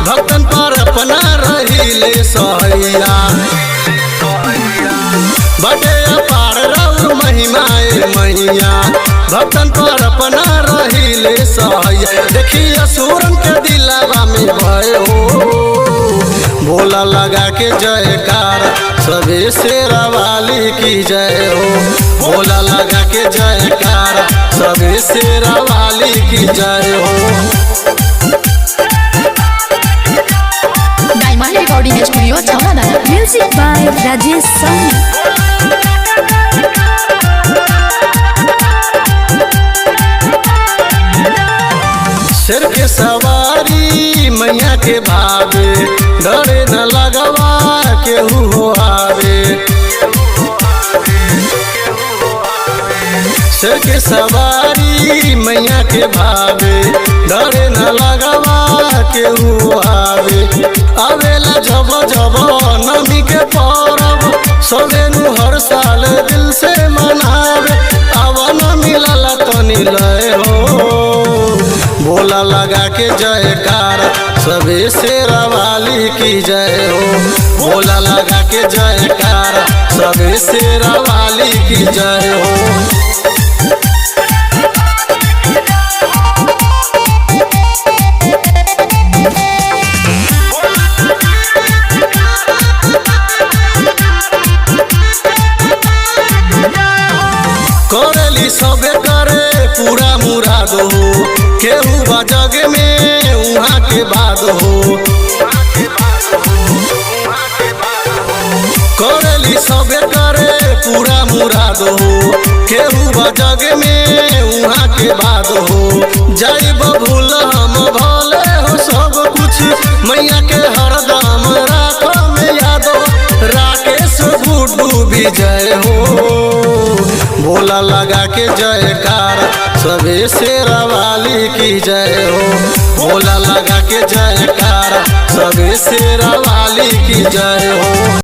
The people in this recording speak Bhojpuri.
भक्तन पर अपना रहिले सहैया बटे अपार रौर महिमाए मैया भक्तन पर अपना रहिले सहैया देखी असुरन के दिलावा में भय हो भोला लगा के जयकार सबे शेरा वाली की जय हो भोला लगा के जयकार सबे शेरा वाली की जय हो। Diamond recording studio Chhawra music by Rajesh Sahni. शेर के सवारी मैया के भावे डरे न लगवा केहू हो आवे शेर के सवारी मैया के भावे डरे न लगवा केहू आवे आवेला जब जब नमी के परब सवेनु हर साल दिल से मनावे आवन मिलला तनी लय हो भोला लगा के जयकार सबे शेरा वाली की जय हो भोला लगा के जयकार सबे शेरा वाली की जय हो। करेली सबे करे पूरा मुराद हो केहू बा जग में उहाँ के बाद हो करेली सबे करे पूरा मुराद हो केहू बा जग में उहाँ के बाद हो जाइब भूल हम भले हो सब कुछ मैया के हरदम राखो में याद हो राकेश गुड्डू भी जय हो भोला लगा के जयकार सबे शेरा वाली की जय हो भोला लगा के जयकार सबे शेरा वाली की जय हो।